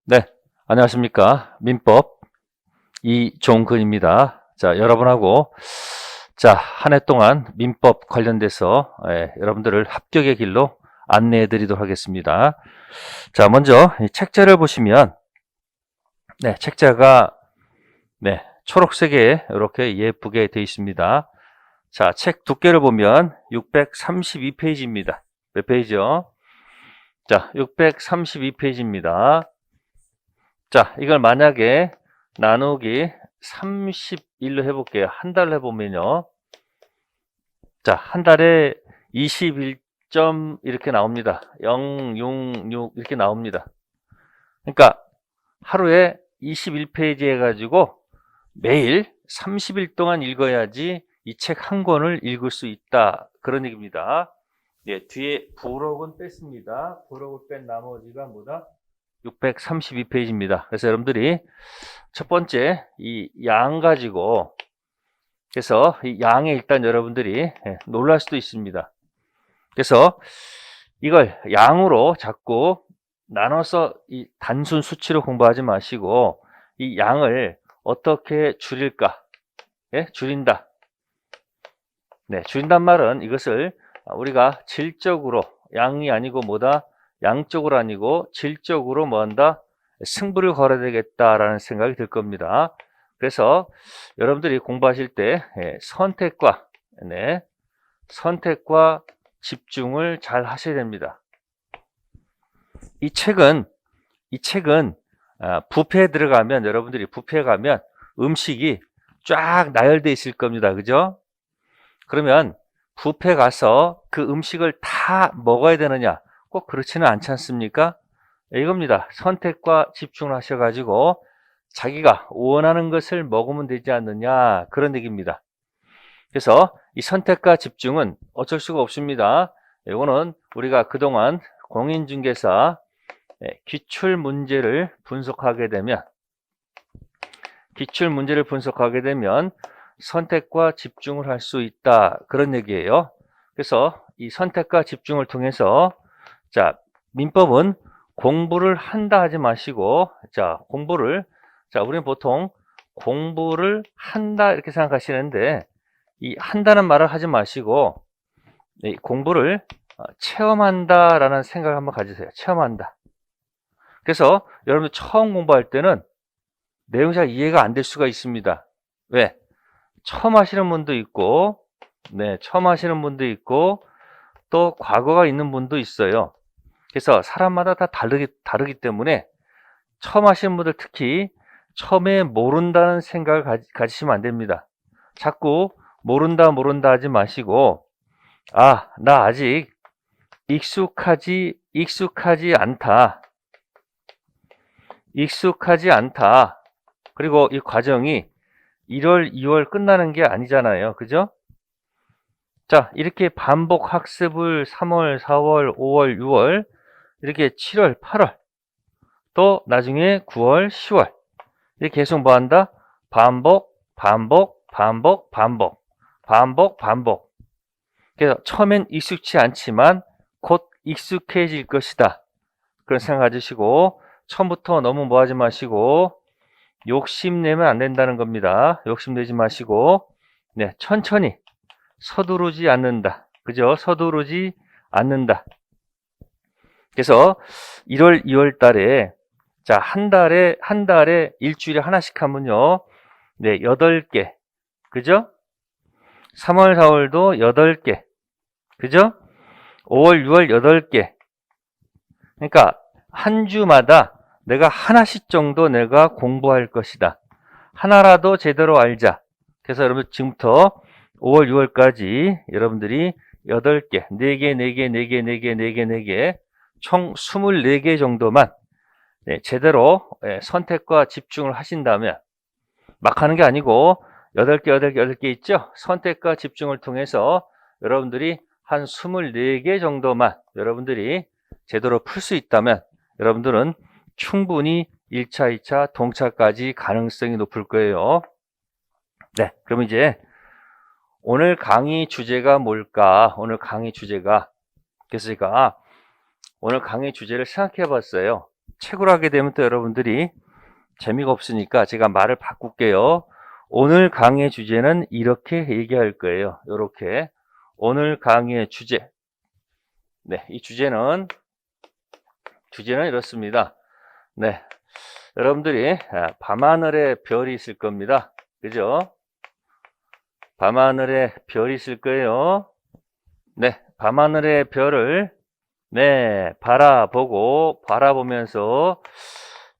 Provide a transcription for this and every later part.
네, 안녕하십니까. 민법 이종근입니다. 자, 여러분하고 한 해 동안 민법 관련돼서 여러분들을 합격의 길로 안내해 드리도록 하겠습니다. 자, 먼저 이 책자를 보시면 책자가 초록색에 이렇게 예쁘게 되어 있습니다. 자, 책 두께를 보면 632페이지입니다. 몇 페이지요? 자, 632페이지입니다. 자, 이걸 만약에 나누기 31로 해볼게요. 한 달로 해보면요. 자, 한 달에 21점 이렇게 나옵니다. 0, 6, 6 이렇게 나옵니다. 그러니까 하루에 21페이지 해가지고 매일 30일 동안 읽어야지 이 책 한 권을 읽을 수 있다. 그런 얘기입니다. 예, 뒤에 부록은 뺐습니다. 부록을 뺀 나머지가 뭐다? 632페이지입니다. 그래서 여러분들이 첫 번째 이 양 가지고 그래서 이 양에 일단 여러분들이 놀랄 수도 있습니다. 그래서 이걸 양으로 자꾸 나눠서 이 단순 수치로 공부하지 마시고 이 양을 어떻게 줄일까? 예? 줄인다. 네, 줄인단 말은 이것을 우리가 질적으로 양이 아니고 뭐다? 양적으로 아니고 질적으로 뭐한다? 승부를 걸어야 되겠다라는 생각이 들 겁니다. 그래서 여러분들이 공부하실 때 선택과 집중을 잘 하셔야 됩니다. 이 책은 뷔페에 들어가면 여러분들이 뷔페에 가면 음식이 쫙 나열되어 있을 겁니다. 그죠? 그러면 뷔페 가서 그 음식을 다 먹어야 되느냐? 꼭 그렇지는 않지 않습니까? 이겁니다. 선택과 집중을 하셔가지고 자기가 원하는 것을 먹으면 되지 않느냐? 그런 얘기입니다. 그래서 이 선택과 집중은 어쩔 수가 없습니다. 이거는 우리가 그동안 공인중개사 기출 문제를 분석하게 되면 선택과 집중을 할 수 있다. 그런 얘기예요. 그래서 이 선택과 집중을 통해서 민법은 공부를 한다 하지 마시고 우리는 보통 공부를 한다 이렇게 생각하시는데 이 한다는 말을 하지 마시고 이 공부를 체험한다라는 생각을 한번 가지세요. 체험한다. 그래서 여러분들 처음 공부할 때는 내용이 잘 이해가 안 될 수가 있습니다. 왜? 처음 하시는 분도 있고, 또 과거가 있는 분도 있어요. 그래서 사람마다 다 다르기 때문에 처음 하시는 분들 특히 처음에 모른다는 생각을 가지시면 안 됩니다. 자꾸 모른다 하지 마시고, 나 아직 익숙하지 않다. 그리고 이 과정이 1월, 2월 끝나는 게 아니잖아요. 그죠? 자, 이렇게 반복 학습을 3월, 4월, 5월, 6월, 이렇게 7월, 8월, 또 나중에 9월, 10월, 이렇게 계속 뭐 한다? 반복. 그래서 처음엔 익숙치 않지만 곧 익숙해질 것이다. 그런 생각 가지시고, 처음부터 너무 뭐 하지 마시고, 욕심내면 안 된다는 겁니다. 욕심내지 마시고, 천천히 서두르지 않는다. 그죠? 서두르지 않는다. 그래서 1월, 2월 달에 한 달에 일주일에 하나씩 하면요. 8개. 그죠? 3월, 4월도 8개. 그죠? 5월, 6월 8개. 그러니까 한 주마다 내가 하나씩 정도 내가 공부할 것이다. 하나라도 제대로 알자. 그래서 여러분 지금부터 5월, 6월까지 여러분들이 8개, 4개, 총 24개 정도만 제대로 선택과 집중을 하신다면 막 하는 게 아니고 8개 있죠? 선택과 집중을 통해서 여러분들이 한 24개 정도만 여러분들이 제대로 풀 수 있다면 여러분들은 충분히 1차, 2차, 동차까지 가능성이 높을 거예요. 그럼 이제 오늘 강의 주제가 뭘까? 그래서 제가 오늘 강의 주제를 생각해 봤어요. 책으로 하게 되면 또 여러분들이 재미가 없으니까 제가 말을 바꿀게요. 오늘 강의 주제는 이렇게 얘기할 거예요. 이렇게 오늘 강의의 주제. 네, 이 주제는 이렇습니다. 네, 여러분들이 밤하늘에 별이 있을 겁니다. 그죠? 밤하늘에 별이 있을 거예요. 네, 밤하늘의 별을 네, 바라보면서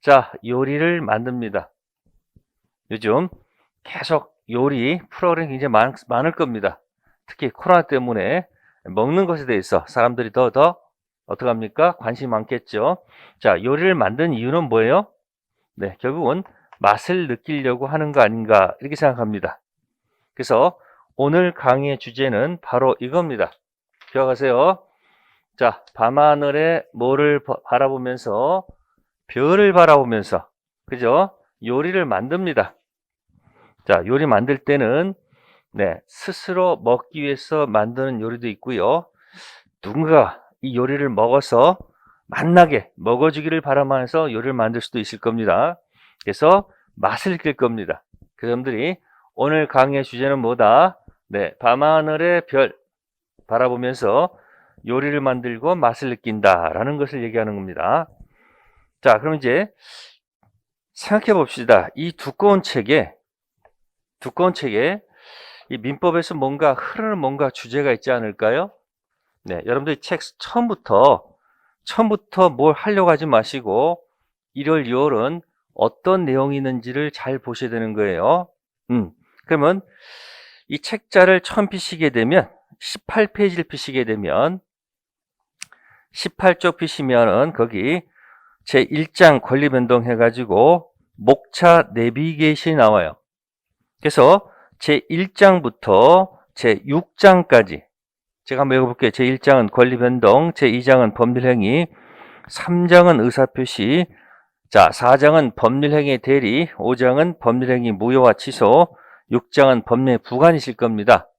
자, 요리를 만듭니다. 요즘 계속 요리 프로그램이 굉장히 많을 겁니다. 특히 코로나 때문에 먹는 것에 대해서 사람들이 더 어떡합니까? 관심이 많겠죠. 자, 요리를 만든 이유는 뭐예요? 네, 결국은 맛을 느끼려고 하는 거 아닌가 이렇게 생각합니다. 그래서 오늘 강의의 주제는 바로 이겁니다. 기억하세요. 자, 밤하늘에 뭐를 바라보면서 별을 바라보면서 그죠? 요리를 만듭니다. 자, 요리 만들 때는 네, 스스로 먹기 위해서 만드는 요리도 있고요. 누군가 이 요리를 먹어서 맛나게 먹어주기를 바라면서 요리를 만들 수도 있을 겁니다. 그래서 맛을 느낄 겁니다. 그 점들이 오늘 강의의 주제는 뭐다? 네, 밤하늘의 별 바라보면서 요리를 만들고 맛을 느낀다라는 것을 얘기하는 겁니다. 자, 그럼 이제 생각해 봅시다. 이 두꺼운 책에 이 민법에서 뭔가 흐르는 뭔가 주제가 있지 않을까요? 네, 여러분들이 책 처음부터 뭘 하려고 하지 마시고 1월, 2월은 어떤 내용이 있는지를 잘 보셔야 되는 거예요. 그러면 이 책자를 처음 피시게 되면 18페이지를 피시게 되면 18쪽 피시면은 거기 제1장 권리변동 해가지고 목차 내비게이션이 나와요. 그래서 제1장부터 제6장까지 제가 한번 읽어볼게요. 제1장은 권리변동, 제2장은 법률행위, 3장은 의사표시, 자 4장은 법률행위 대리, 5장은 법률행위 무효와 취소, 6장은 법률 부관이실 겁니다.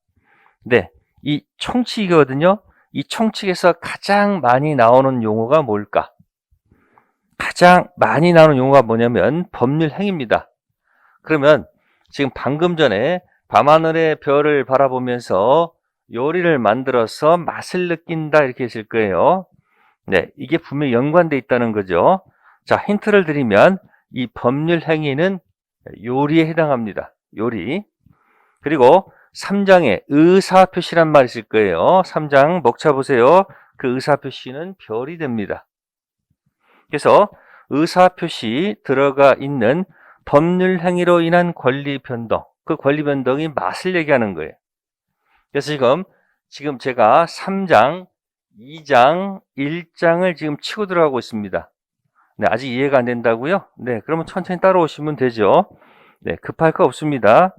네, 이 총칙이거든요. 이 총칙에서 가장 많이 나오는 용어가 뭘까? 가장 많이 나오는 용어가 뭐냐면 법률행위입니다. 그러면 지금 방금 전에 밤하늘의 별을 바라보면서 요리를 만들어서 맛을 느낀다 이렇게 했을 거예요. 네, 이게 분명히 연관돼 있다는 거죠. 자, 힌트를 드리면 이 법률행위는 요리에 해당합니다. 요리. 그리고 3장에 의사표시란 말이 있을 거예요. 3장 목차 보세요. 그 의사표시는 별이 됩니다. 그래서 의사표시 들어가 있는 법률행위로 인한 권리변동, 그 권리변동이 맛을 얘기하는 거예요. 그래서 지금 제가 3장, 2장, 1장을 지금 치고 들어가고 있습니다. 네, 아직 이해가 안 된다고요? 네, 그러면 천천히 따라오시면 되죠. 네, 급할 거 없습니다.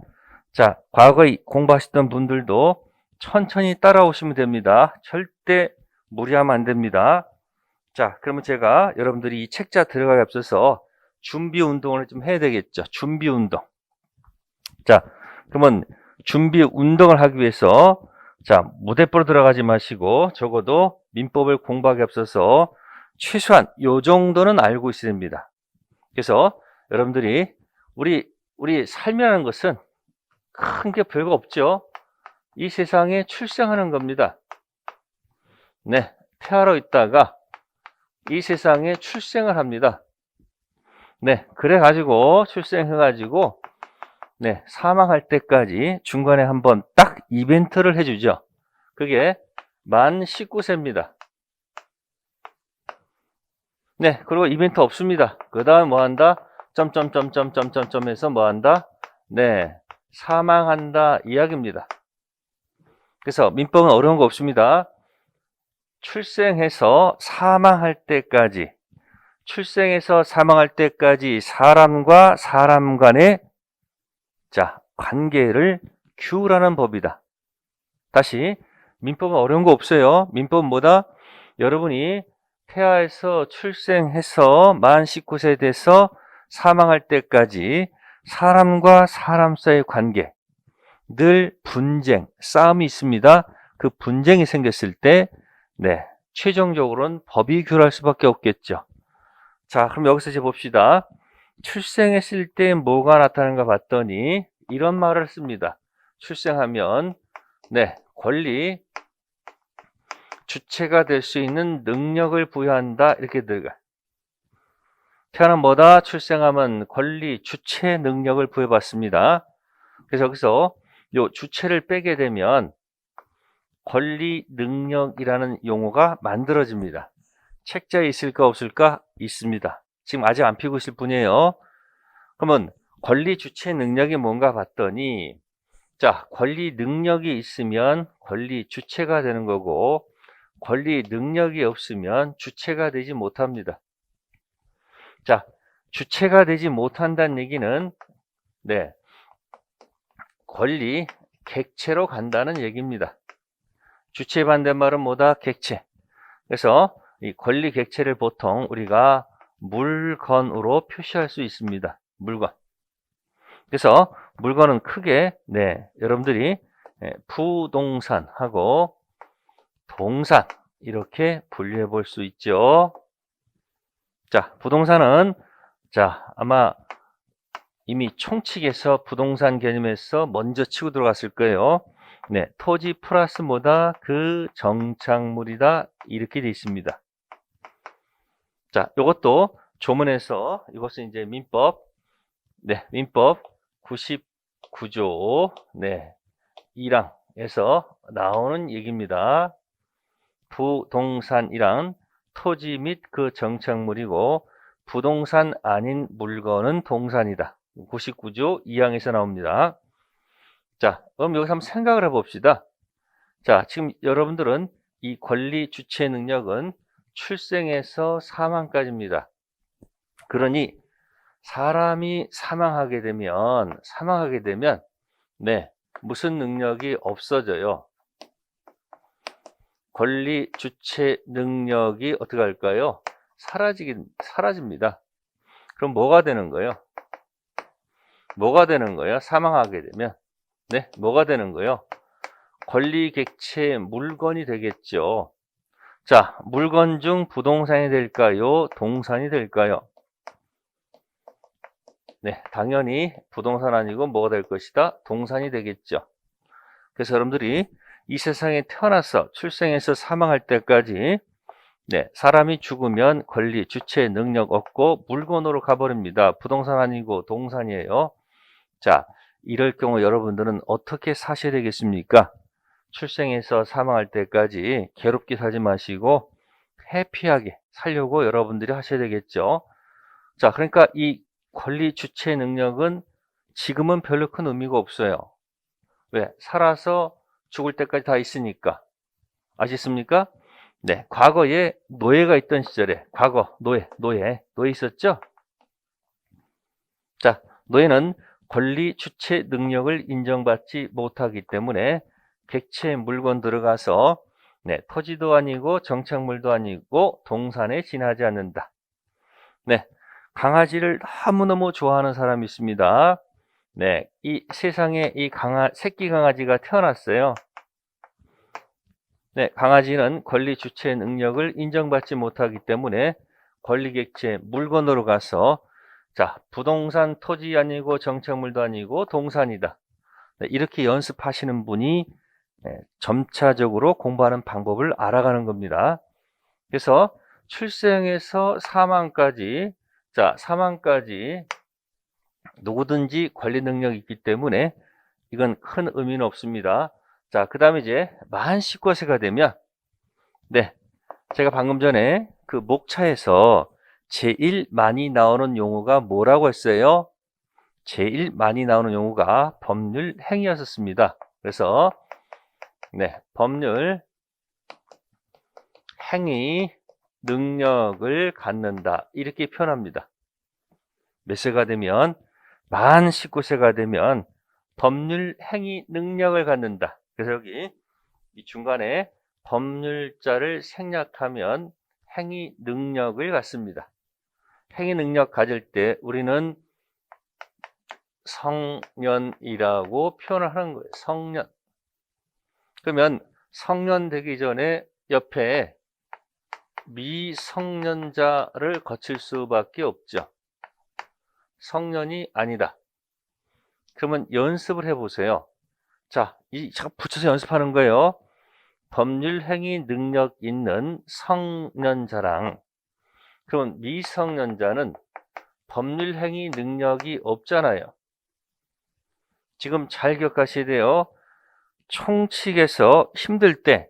자, 과거에 공부하셨던 분들도 천천히 따라오시면 됩니다. 절대 무리하면 안 됩니다. 자, 그러면 제가 여러분들이 이 책자 들어가기 앞서서 준비 운동을 좀 해야 되겠죠. 준비 운동. 자, 그러면 준비 운동을 하기 위해서 자, 무대뽀로 들어가지 마시고 적어도 민법을 공부하기 앞서서 최소한 요 정도는 알고 있어야 됩니다. 그래서 여러분들이 우리 삶이라는 것은 큰 게 별거 없죠. 이 세상에 출생하는 겁니다. 네, 태아로 있다가 이 세상에 출생을 합니다. 네, 그래가지고 출생해가지고 네, 사망할 때까지 중간에 한번 딱 이벤트를 해주죠. 그게 만 19세입니다. 네, 그리고 이벤트 없습니다. 그 다음 뭐 한다? 점점점점점점점 해서 뭐 한다? 네, 사망한다 이야기입니다. 그래서 민법은 어려운 거 없습니다. 출생해서 사망할 때까지 사람과 사람 간의 자, 관계를 규율하는 법이다. 다시 민법은 어려운 거 없어요. 민법은 뭐다? 여러분이 태아에서 출생해서 만 19세 돼서 사망할 때까지 사람과 사람 사이의 관계 늘 분쟁, 싸움이 있습니다. 그 분쟁이 생겼을 때 네, 최종적으로는 법이 규율할 수밖에 없겠죠. 자, 그럼 여기서 이제 봅시다. 출생했을 때 뭐가 나타나는가 봤더니 이런 말을 씁니다. 출생하면 네, 권리 주체가 될 수 있는 능력을 부여한다 이렇게 들어가. 태어난 뭐다? 출생하면 권리 주체 능력을 부여받습니다. 그래서 여기서 요 주체를 빼게 되면 권리 능력이라는 용어가 만들어집니다. 책자에 있을까 없을까? 있습니다. 지금 아직 안 피고 있을 뿐이에요. 그러면 권리 주체 능력이 뭔가 봤더니 자, 권리 능력이 있으면 권리 주체가 되는 거고 권리 능력이 없으면 주체가 되지 못합니다. 자, 주체가 되지 못한다는 얘기는 네, 권리 객체로 간다는 얘기입니다. 주체 반대말은 뭐다? 객체. 그래서 이 권리 객체를 보통 우리가 물건으로 표시할 수 있습니다. 물건. 그래서 물건은 크게 네, 여러분들이 부동산하고 동산 이렇게 분류해 볼 수 있죠. 자, 부동산은 자, 아마 이미 총칙에서 부동산 개념에서 먼저 치고 들어갔을 거예요. 네, 토지 플러스 뭐다? 그 정착물이다. 이렇게 돼 있습니다. 자, 이것도 조문에서 이것은 이제 민법, 네, 민법 99조, 네, 1항에서 나오는 얘기입니다. 부동산이란 토지 및 그 정착물이고 부동산 아닌 물건은 동산이다. 99조 2항에서 나옵니다. 자, 그럼 여기서 한번 생각을 해봅시다. 자, 지금 여러분들은 이 권리 주체 능력은 출생에서 사망까지입니다. 그러니 사람이 사망하게 되면 네, 무슨 능력이 없어져요? 권리 주체 능력이 어떻게 할까요? 사라집니다. 그럼 뭐가 되는 거예요? 뭐가 되는 거예요? 사망하게 되면. 네, 뭐가 되는 거예요? 권리 객체 물건이 되겠죠. 자, 물건 중 부동산이 될까요? 동산이 될까요? 네, 당연히 부동산 아니고 뭐가 될 것이다? 동산이 되겠죠. 그래서 여러분들이 이 세상에 태어나서 출생해서 사망할 때까지 네, 사람이 죽으면 권리, 주체, 능력 없고 물건으로 가버립니다. 부동산 아니고 동산이에요. 자, 이럴 경우 여러분들은 어떻게 사셔야 되겠습니까? 출생해서 사망할 때까지 괴롭게 살지 마시고 해피하게 살려고 여러분들이 하셔야 되겠죠. 자, 그러니까 이 권리 주체 능력은 지금은 별로 큰 의미가 없어요. 왜? 살아서 죽을 때까지 다 있으니까. 아시겠습니까? 네, 과거에 노예가 있던 시절에 과거 노예 있었죠? 자, 노예는 권리 주체 능력을 인정받지 못하기 때문에 객체 물건 들어가서 네, 토지도 아니고 정착물도 아니고 동산에 지나지 않는다. 네, 강아지를 너무너무 좋아하는 사람이 있습니다. 네, 이 세상에 이 새끼 강아지가 태어났어요. 네, 강아지는 권리 주체 능력을 인정받지 못하기 때문에 권리 객체 물건으로 가서 자, 부동산 토지 아니고 정착물도 아니고 동산이다. 네, 이렇게 연습하시는 분이 네, 점차적으로 공부하는 방법을 알아가는 겁니다. 그래서 출생에서 사망까지 자, 사망까지 누구든지 권리 능력이 있기 때문에 이건 큰 의미는 없습니다. 자, 그 다음에 이제 만 19세가 되면 네, 제가 방금 전에 그 목차에서 제일 많이 나오는 용어가 뭐라고 했어요? 제일 많이 나오는 용어가 법률 행위였었습니다. 그래서 네, 법률 행위 능력을 갖는다 이렇게 표현합니다. 몇 세가 되면 만 19세가 되면 법률 행위 능력을 갖는다. 그래서 여기 이 중간에 법률자를 생략하면 행위 능력을 갖습니다. 행위 능력 가질 때 우리는 성년이라고 표현을 하는 거예요. 성년. 그러면 성년 되기 전에 옆에 미성년자를 거칠 수밖에 없죠. 성년이 아니다. 그러면 연습을 해보세요. 자, 잠깐 붙여서 연습하는 거예요. 법률행위 능력 있는 성년자랑, 그러면 미성년자는 법률행위 능력이 없잖아요. 지금 잘 기억하셔야 돼요. 총칙에서 힘들 때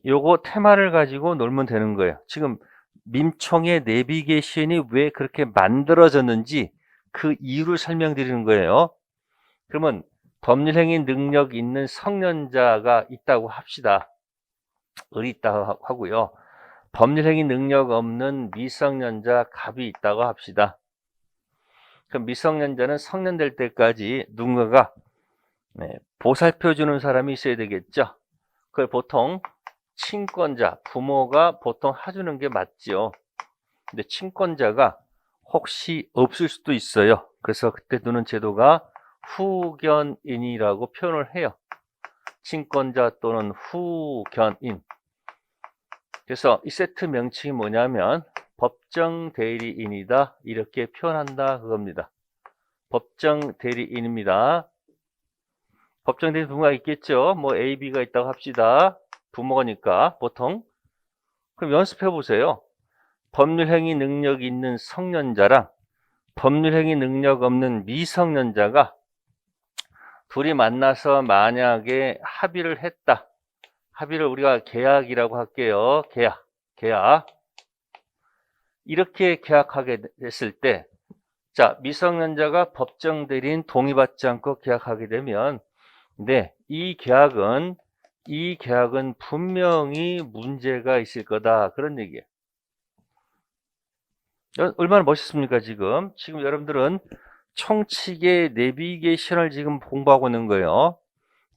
요거 테마를 가지고 놀면 되는 거예요. 지금 민총의 내비게이션이 왜 그렇게 만들어졌는지 그 이유를 설명드리는 거예요. 그러면 법률행위 능력 있는 성년자가 있다고 합시다. 을이 있다고 하고요. 법률행위 능력 없는 미성년자 갑이 있다고 합시다. 그럼 미성년자는 성년 될 때까지 누군가가 보살펴 주는 사람이 있어야 되겠죠. 그걸 보통 친권자, 부모가 보통 해주는 게 맞지요. 근데 친권자가 혹시 없을 수도 있어요. 그래서 그때 두는 제도가 후견인이라고 표현을 해요. 친권자 또는 후견인. 그래서 이 세트 명칭이 뭐냐면 법정 대리인이다, 이렇게 표현한다 그겁니다. 법정 대리인입니다. 법정 대리인 부모가 있겠죠. 뭐 A, B가 있다고 합시다. 부모니까 보통. 그럼 연습해 보세요. 법률행위 능력 있는 성년자랑 법률행위 능력 없는 미성년자가 둘이 만나서 만약에 합의를 했다. 합의를 우리가 계약이라고 할게요. 계약. 이렇게 계약하게 됐을 때, 자, 미성년자가 법정 대리인 동의받지 않고 계약하게 되면, 네, 이 계약은 분명히 문제가 있을 거다. 그런 얘기예요. 얼마나 멋있습니까, 지금? 지금 여러분들은 총칙의 내비게이션을 지금 공부하고 있는 거예요.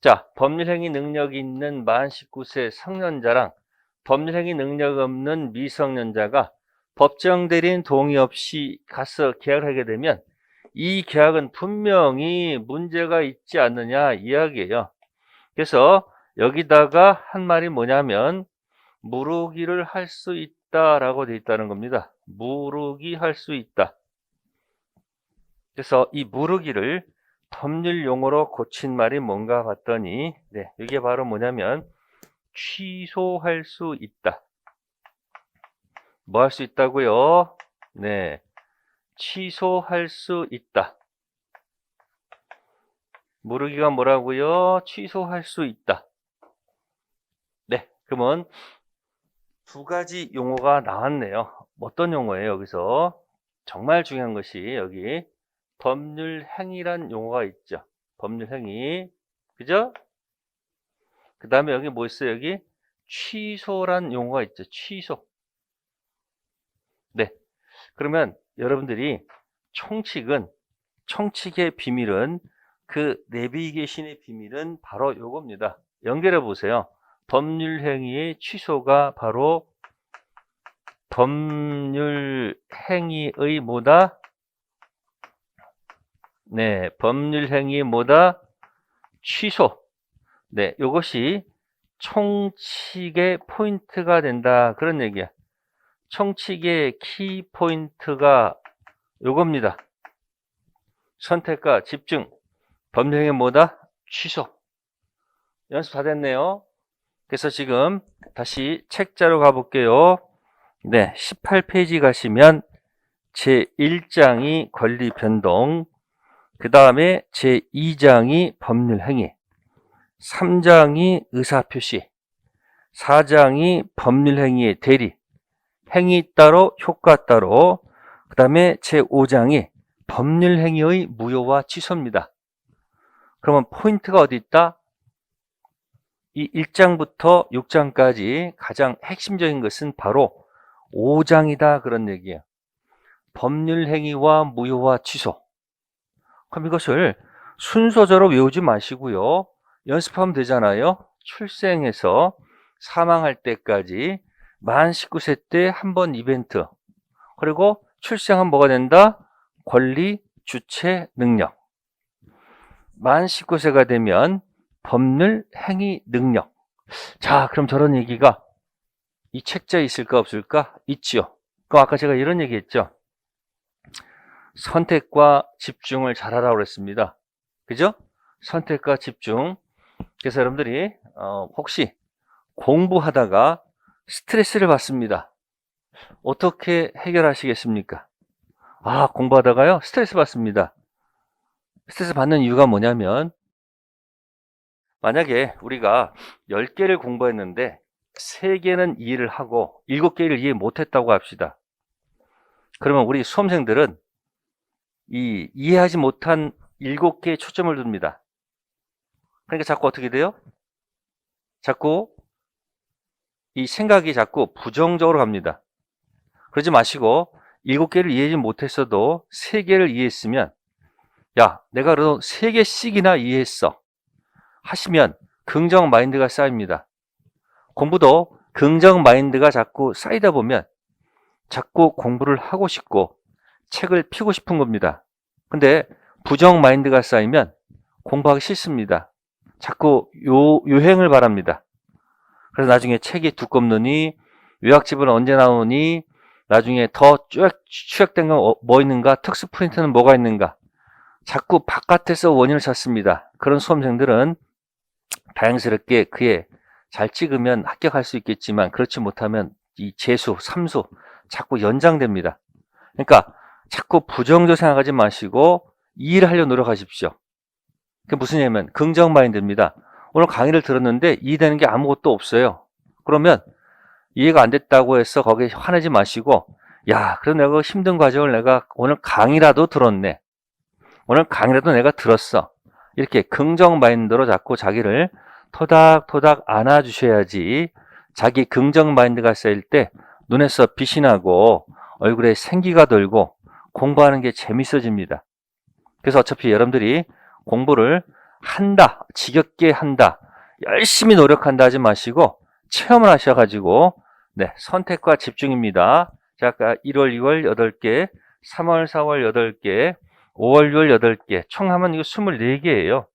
자, 법률행위 능력이 있는 만 19세 성년자랑 법률행위 능력 없는 미성년자가 법정 대리인 동의 없이 가서 계약을 하게 되면 이 계약은 분명히 문제가 있지 않느냐 이야기예요. 그래서 여기다가 한 말이 뭐냐면 무르기를 할 수 있다라고 되어 있다는 겁니다. 무르기 할 수 있다. 그래서 이 무르기를 법률 용어로 고친 말이 뭔가 봤더니, 네, 이게 바로 뭐냐면 취소할 수 있다. 뭐 할 수 있다고요? 네, 취소할 수 있다. 무르기가 뭐라고요? 취소할 수 있다. 네, 그러면 두 가지 용어가 나왔네요. 어떤 용어예요, 여기서? 정말 중요한 것이 여기 법률행위란 용어가 있죠. 법률행위. 그죠? 그 다음에 여기 뭐 있어요? 여기 취소란 용어가 있죠. 취소. 네. 그러면 여러분들이 총칙의 비밀은, 그 내비게이션의 비밀은 바로 요겁니다. 연결해 보세요. 법률행위의 취소가 바로 법률행위의 뭐다? 네, 법률행위 뭐다? 취소. 네, 요것이 총칙의 포인트가 된다. 그런 얘기야. 총칙의 키 포인트가 요겁니다. 선택과 집중. 법률행위 뭐다? 취소. 연습 다 됐네요. 그래서 지금 다시 책자로 가볼게요. 네, 18페이지 가시면 제1장이 권리 변동, 그 다음에 제2장이 법률행위, 3장이 의사표시, 4장이 법률행위의 대리, 행위 따로 효과 따로, 그 다음에 제5장이 법률행위의 무효와 취소입니다. 그러면 포인트가 어디 있다? 이 1장부터 6장까지 가장 핵심적인 것은 바로 5장이다 그런 얘기예요. 법률행위와 무효와 취소. 그럼 이것을 순서대로 외우지 마시고요. 연습하면 되잖아요. 출생해서 사망할 때까지 만 19세 때 한 번 이벤트. 그리고 출생하면 뭐가 된다? 권리, 주체, 능력. 만 19세가 되면 법률, 행위, 능력. 자, 그럼 저런 얘기가 이 책자에 있을까 없을까? 있지요. 그럼 아까 제가 이런 얘기 했죠. 선택과 집중을 잘하라고 그랬습니다. 그죠? 선택과 집중. 그래서 여러분들이 혹시 공부하다가 스트레스를 받습니다. 어떻게 해결하시겠습니까? 아, 공부하다가요? 스트레스 받습니다. 스트레스 받는 이유가 뭐냐면, 만약에 우리가 10개를 공부했는데 3개는 이해를 하고 7개를 이해 못했다고 합시다. 그러면 우리 수험생들은 이 이해하지 못한 7개에 초점을 둡니다. 그러니까 자꾸 어떻게 돼요? 자꾸 이 생각이 자꾸 부정적으로 갑니다. 그러지 마시고 7개를 이해하지 못했어도 3개를 이해했으면, 야, 내가 그래도 3개씩이나 이해했어 하시면 긍정 마인드가 쌓입니다. 공부도 긍정 마인드가 자꾸 쌓이다 보면 자꾸 공부를 하고 싶고 책을 펴고 싶은 겁니다. 근데 부정 마인드가 쌓이면 공부하기 싫습니다. 자꾸 요행을 바랍니다. 그래서 나중에 책이 두껍느니, 요약집은 언제 나오니, 나중에 더 추적된 건 뭐 있는가, 특수 프린트는 뭐가 있는가, 자꾸 바깥에서 원인을 찾습니다. 그런 수험생들은 다행스럽게 그에 잘 찍으면 합격할 수 있겠지만, 그렇지 못하면 이 재수, 삼수 자꾸 연장됩니다. 그러니까 자꾸 부정적으로 생각하지 마시고 이해를 하려고 노력하십시오. 그게 무슨 얘기냐면 긍정 마인드입니다. 오늘 강의를 들었는데 이해되는 게 아무것도 없어요. 그러면 이해가 안 됐다고 해서 거기에 화내지 마시고, 야, 그래도 내가 힘든 과정을 내가 오늘 강의라도 들었네. 오늘 강의라도 내가 들었어. 이렇게 긍정 마인드로 자꾸 자기를 토닥토닥 안아주셔야지, 자기 긍정 마인드가 쌓일 때 눈에서 빛이 나고 얼굴에 생기가 돌고 공부하는 게 재밌어집니다. 그래서 어차피 여러분들이 공부를 한다, 지겹게 한다, 열심히 노력한다 하지 마시고 체험을 하셔가지고, 네, 선택과 집중입니다. 자, 아까 1월, 2월 8개, 3월, 4월 8개, 5월, 6월 8개, 총 하면 이거 24개예요.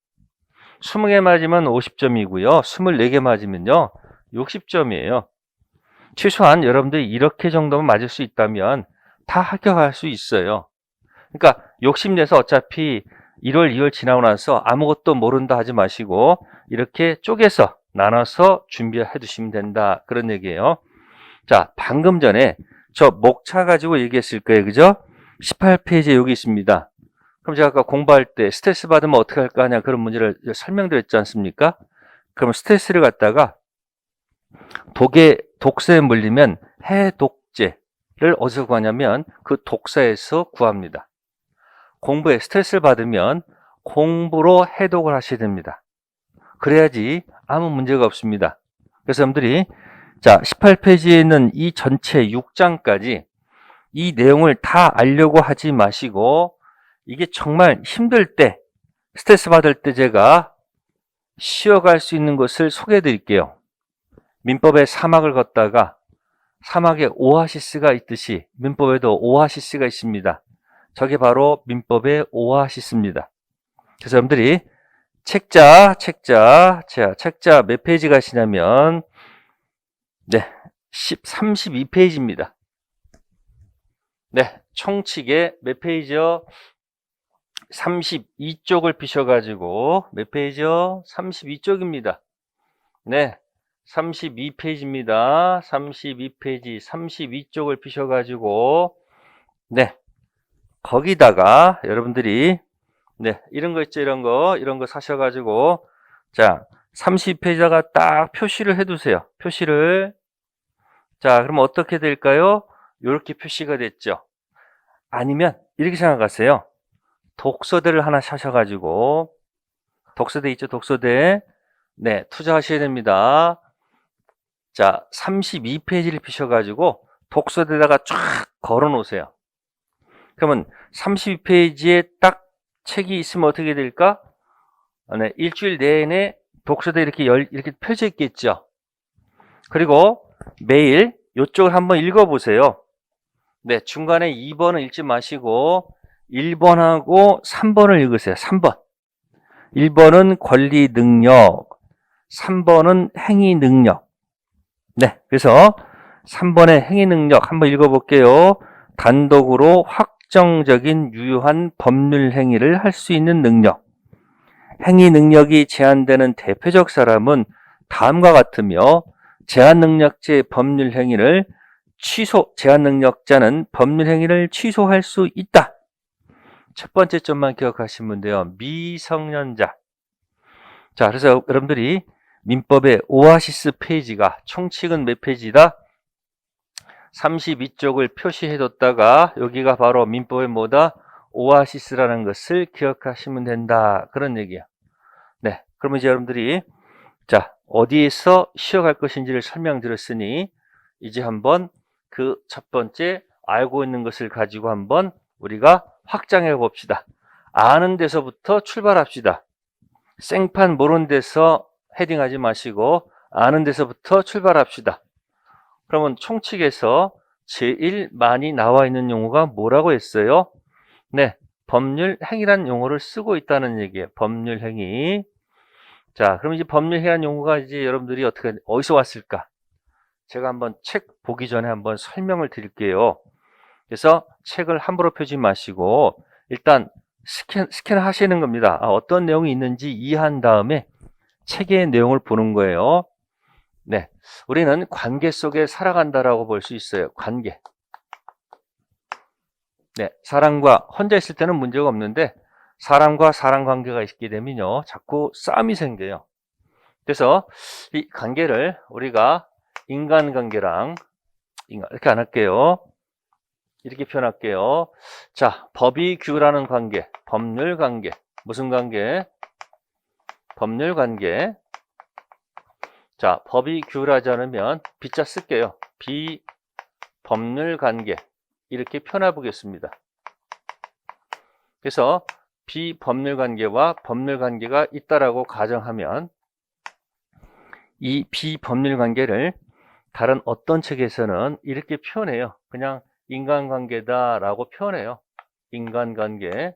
20개 맞으면 50점이고요. 24개 맞으면요 60점이에요. 최소한 여러분들이 이렇게 정도만 맞을 수 있다면 다 합격할 수 있어요. 그러니까 욕심내서 어차피 1월, 2월 지나고 나서 아무것도 모른다 하지 마시고 이렇게 쪼개서 나눠서 준비해 두시면 된다, 그런 얘기예요. 자, 방금 전에 저 목차 가지고 얘기했을 거예요. 그죠? 18페이지에 여기 있습니다. 그럼 제가 아까 공부할 때 스트레스 받으면 어떻게 할까 하냐, 그런 문제를 설명드렸지 않습니까? 그럼 스트레스를 갖다가 독서에 물리면 해독제를 어디서 구하냐면 그 독서에서 구합니다. 공부에 스트레스를 받으면 공부로 해독을 하셔야 됩니다. 그래야지 아무 문제가 없습니다. 그래서 여러분들이 자, 18페이지에 있는 이 전체 6장까지 이 내용을 다 알려고 하지 마시고, 이게 정말 힘들 때, 스트레스 받을 때 제가 쉬어갈 수 있는 것을 소개해 드릴게요. 민법의 사막을 걷다가 사막에 오아시스가 있듯이 민법에도 오아시스가 있습니다. 저게 바로 민법의 오아시스입니다. 그래서 여러분들이 책자 몇 페이지 가시냐면, 네, 32페이지입니다. 네, 총칙에 몇 페이지요? 32쪽을 피셔가지고, 몇 페이지요? 32쪽입니다. 네, 32페이지입니다. 32페이지, 32쪽을 피셔가지고, 네, 거기다가 여러분들이, 네, 이런 거 있죠, 이런 거 사셔가지고, 자, 30페이지다가 딱 표시를 해두세요. 표시를. 자, 그럼 어떻게 될까요? 이렇게 표시가 됐죠. 아니면 이렇게 생각하세요. 독서대를 하나 사셔가지고, 독서대 있죠, 독서대. 네, 투자하셔야 됩니다. 자, 32페이지를 피셔가지고 독서대에다가 쫙 걸어 놓으세요. 그러면 32페이지에 딱 책이 있으면 어떻게 될까? 네, 일주일 내내 독서대 이렇게 펼쳐 있겠죠. 그리고 매일 이쪽을 한번 읽어보세요. 네, 중간에 2번은 읽지 마시고 1번하고 3번을 읽으세요. 3번. 1번은 권리 능력, 3번은 행위 능력. 네, 그래서 3번의 행위 능력 한번 읽어볼게요. 단독으로 확정적인 유효한 법률 행위를 할 수 있는 능력. 행위 능력이 제한되는 대표적 사람은 다음과 같으며 제한 능력자의 법률 행위를 제한 능력자는 법률 행위를 취소할 수 있다. 첫 번째 점만 기억하시면 돼요. 미성년자. 자, 그래서 여러분들이 민법의 오아시스 페이지가 총칙은 몇 페이지다? 32쪽을 표시해뒀다가 여기가 바로 민법의 뭐다? 오아시스라는 것을 기억하시면 된다. 그런 얘기야. 네, 그러면 이제 여러분들이 자, 어디에서 쉬어갈 것인지를 설명드렸으니 이제 한번 그 첫 번째 알고 있는 것을 가지고 한번 우리가 확장해 봅시다. 아는 데서부터 출발합시다. 생판 모르는 데서 헤딩하지 마시고 아는 데서부터 출발합시다. 그러면 총칙에서 제일 많이 나와 있는 용어가 뭐라고 했어요? 네, 법률 행위란 용어를 쓰고 있다는 얘기예요. 법률 행위. 자, 그럼 이제 법률 행위란 용어가 이제 여러분들이 어디서 왔을까? 제가 한번 책 보기 전에 한번 설명을 드릴게요. 그래서 책을 함부로 펴지 마시고 일단 스캔 하시는 겁니다. 어떤 내용이 있는지 이해한 다음에 책의 내용을 보는 거예요. 네, 우리는 관계 속에 살아간다라고 볼 수 있어요. 관계. 네, 사람과 혼자 있을 때는 문제가 없는데 사람과 사람 관계가 있게 되면요 자꾸 싸움이 생겨요. 그래서 이 관계를 우리가 인간관계랑 이렇게 안 할게요. 이렇게 표현할게요. 자, 법이 규율하는 관계, 법률 관계. 무슨 관계? 법률 관계. 자, 법이 규율하지 않으면 비자 쓸게요. 비법률 관계. 이렇게 표현해 보겠습니다. 그래서 비법률 관계와 법률 관계가 있다라고 가정하면 이 비법률 관계를 다른 어떤 책에서는 이렇게 표현해요. 그냥 인간관계다라고 표현해요. 인간관계.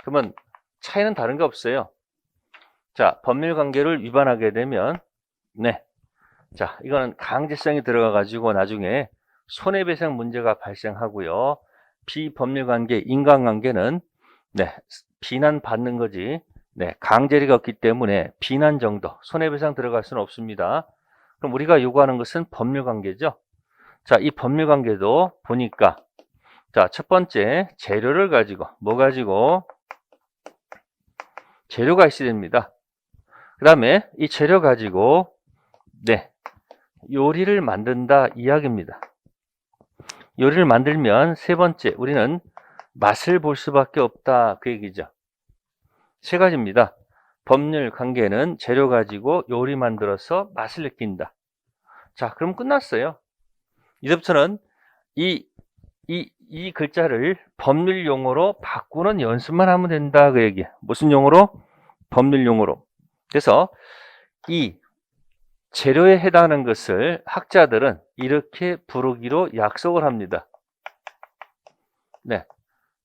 그러면 차이는 다른 게 없어요. 자, 법률관계를 위반하게 되면 네, 자, 이거는 강제성이 들어가 가지고 나중에 손해배상 문제가 발생하고요. 비법률관계, 인간관계는 네, 비난받는 거지. 네, 강제력이 없기 때문에 비난 정도, 손해배상 들어갈 수는 없습니다. 그럼 우리가 요구하는 것은 법률관계죠. 자, 이 법률관계도 보니까 자, 첫 번째 재료를 가지고 뭐 가지고 재료가 있어야 됩니다. 그 다음에 이 재료 가지고 네, 요리를 만든다 이야기입니다. 요리를 만들면 세 번째 우리는 맛을 볼 수밖에 없다 그 얘기죠. 세 가지입니다. 법률 관계는 재료 가지고 요리 만들어서 맛을 느낀다. 자, 그럼 끝났어요. 이제부터는 이 글자를 법률 용어로 바꾸는 연습만 하면 된다 그 얘기야. 무슨 용어로? 법률 용어로. 그래서 이 재료에 해당하는 것을 학자들은 이렇게 부르기로 약속을 합니다. 네,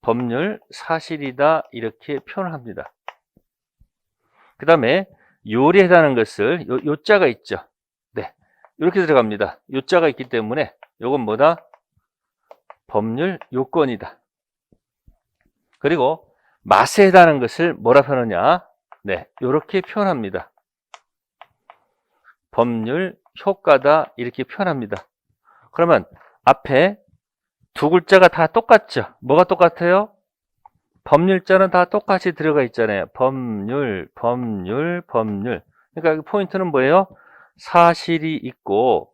법률 사실이다 이렇게 표현합니다. 그 다음에 요리에 해당하는 것을 요자가 있죠. 네, 이렇게 들어갑니다. 요자가 있기 때문에 요건 뭐다? 법률 요건이다. 그리고 맛에 해당하는 것을 뭐라 표현하냐? 네, 이렇게 표현합니다. 법률 효과다 이렇게 표현합니다. 그러면 앞에 두 글자가 다 똑같죠? 뭐가 똑같아요? 법률자는 다 똑같이 들어가 있잖아요. 법률. 그러니까 포인트는 뭐예요? 사실이 있고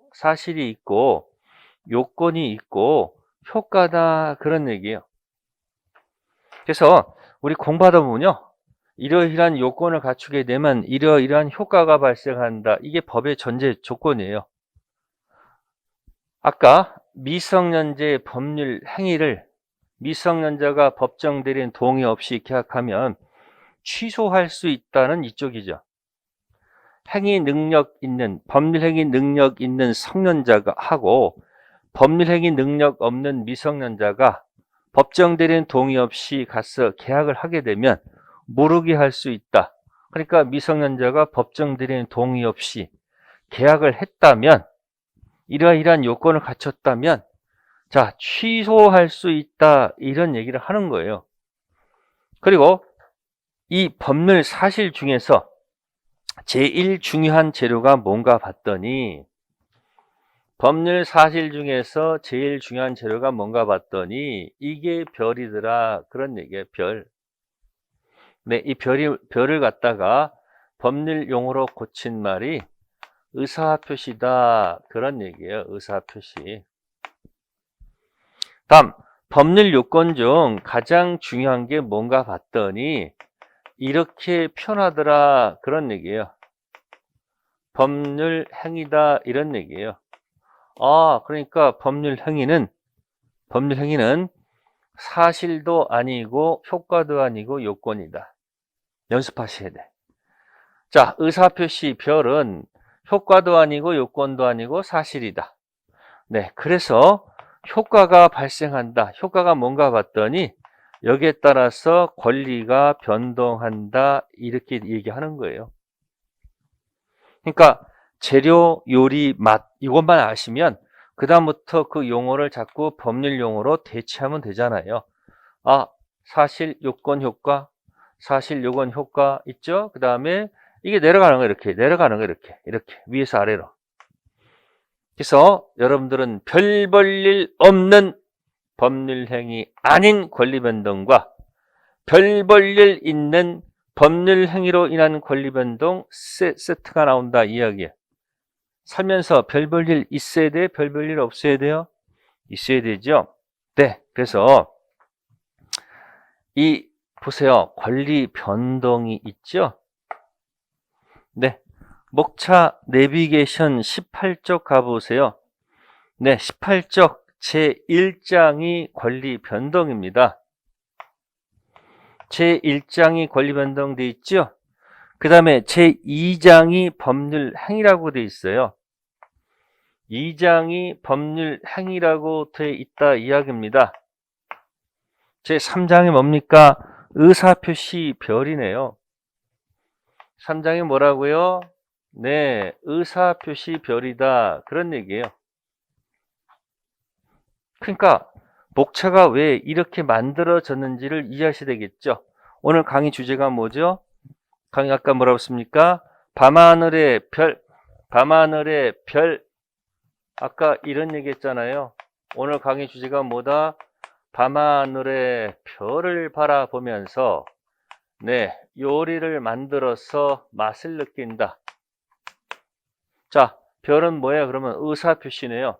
요건이 있고 효과다 그런 얘기예요. 그래서 우리 공부하다 보면요. 이러이러한 요건을 갖추게 되면 이러이러한 효과가 발생한다. 이게 법의 전제 조건이에요. 아까 미성년자의 법률 행위를 미성년자가 법정 대리인 동의 없이 계약하면 취소할 수 있다는 이쪽이죠. 행위 능력 있는, 법률 행위 능력 있는 성년자가 하고 법률 행위 능력 없는 미성년자가 법정 대리인 동의 없이 가서 계약을 하게 되면 모르게 할 수 있다. 그러니까 미성년자가 법정 대리인 동의 없이 계약을 했다면 이러이러한 요건을 갖췄다면 자, 취소할 수 있다. 이런 얘기를 하는 거예요. 그리고 이 법률 사실 중에서 제일 중요한 재료가 뭔가 봤더니 법률 사실 중에서 제일 중요한 재료가 뭔가 봤더니 이게 별이더라. 그런 얘기예요. 별. 네, 이 별을 갖다가 법률 용어로 고친 말이 의사표시다. 그런 얘기예요. 의사표시. 다음, 법률 요건 중 가장 중요한 게 뭔가 봤더니 이렇게 표현하더라. 그런 얘기예요. 법률 행위다. 이런 얘기예요. 아, 그러니까 법률 행위는 사실도 아니고 효과도 아니고 요건이다. 연습하셔야 돼. 자, 의사표시 별은 효과도 아니고 요건도 아니고 사실이다. 네, 그래서 효과가 발생한다. 효과가 뭔가 봤더니 여기에 따라서 권리가 변동한다. 이렇게 얘기하는 거예요. 그러니까 재료, 요리, 맛 이것만 아시면 그 다음부터 그 용어를 자꾸 법률 용어로 대체하면 되잖아요. 아, 사실, 요건, 효과, 사실, 요건, 효과 있죠? 그 다음에 이게 내려가는 거 이렇게, 내려가는 거 이렇게 위에서 아래로. 그래서 여러분들은 별 볼 일 없는 법률 행위 아닌 권리 변동과 별 볼 일 있는 법률 행위로 인한 권리 변동 세트가 나온다 이야기예요. 살면서 별 볼 일 있어야 돼? 별 볼 일 없어야 돼요? 있어야 되죠? 네. 그래서 이 보세요. 권리 변동이 있죠? 네. 목차 내비게이션 18쪽 가보세요. 네. 18쪽 제1장이 권리 변동입니다. 제1장이 권리 변동되어 있죠? 그 다음에 제2장이 법률 행위라고 되어 있어요. 2장이 법률 행위라고 되어 있다 이야기입니다. 제3장이 뭡니까? 의사표시 별이네요. 3장이 뭐라고요? 네, 의사표시 별이다. 그런 얘기예요. 그러니까 목차가 왜 이렇게 만들어졌는지를 이해하셔야 되겠죠. 오늘 강의 주제가 뭐죠? 강의 아까 뭐라고 했습니까? 밤하늘의 별, 밤하늘의 별. 아까 이런 얘기 했잖아요. 오늘 강의 주제가 뭐다? 밤하늘의 별을 바라보면서 네, 요리를 만들어서 맛을 느낀다. 자, 별은 뭐예요? 그러면 의사표시네요.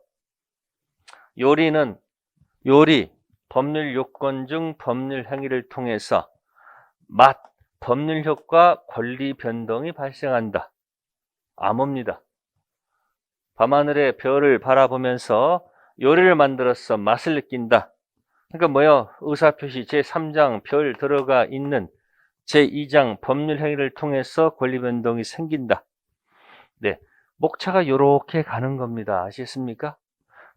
요리, 법률 요건 중 법률 행위를 통해서 맛, 법률 효과, 권리 변동이 발생한다. 암호입니다. 밤하늘의 별을 바라보면서 요리를 만들어서 맛을 느낀다. 그러니까 뭐예요? 의사표시 제3장 별 들어가 있는 제2장 법률 행위를 통해서 권리 변동이 생긴다. 네, 목차가 이렇게 가는 겁니다. 아시겠습니까?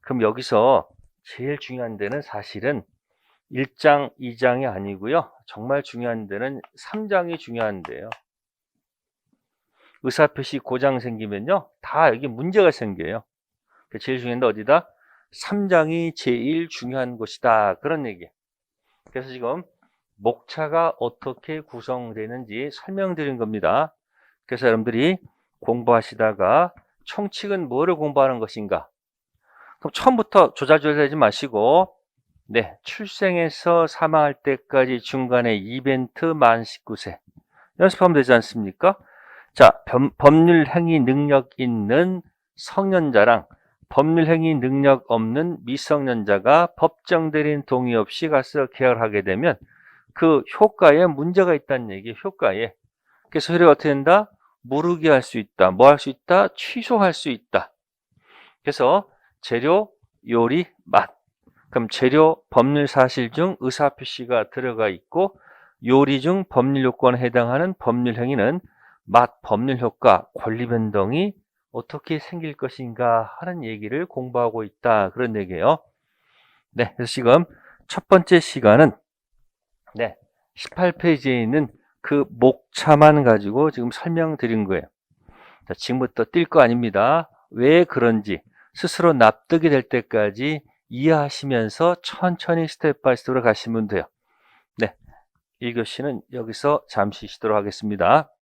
그럼 여기서 제일 중요한 데는 사실은 1장, 2장이 아니고요. 정말 중요한 데는 3장이 중요한데요. 의사표시 고장 생기면요. 다 여기 문제가 생겨요. 제일 중요한 데 어디다? 3장이 제일 중요한 것이다. 그런 얘기예요. 그래서 지금 목차가 어떻게 구성되는지 설명드린 겁니다. 그래서 여러분들이 공부하시다가 총칙은 뭐를 공부하는 것인가? 그럼 처음부터 조잘조잘하지 마시고 네, 출생에서 사망할 때까지 중간에 이벤트 만 19세 연습하면 되지 않습니까? 자, 법률 행위 능력 있는 성년자랑 법률 행위 능력 없는 미성년자가 법정 대리인 동의 없이 가서 계약을 하게 되면 그 효과에 문제가 있다는 얘기예요. 효과에. 그래서 효력이 어떻게 된다? 무르게 할 수 있다. 뭐 할 수 있다? 취소할 수 있다. 그래서 재료, 요리, 맛. 그럼 재료, 법률 사실 중 의사표시가 들어가 있고 요리 중 법률 요건에 해당하는 법률 행위는 맛, 법률 효과, 권리 변동이 어떻게 생길 것인가 하는 얘기를 공부하고 있다. 그런 얘기예요. 네, 그래서 지금 첫 번째 시간은 네, 18페이지에 있는 그 목차만 가지고 지금 설명드린 거예요. 자, 지금부터 뛸 거 아닙니다. 왜 그런지 스스로 납득이 될 때까지 이해하시면서 천천히 스텝 바이 스텝으로 가시면 돼요. 네, 1교시는 여기서 잠시 쉬도록 하겠습니다.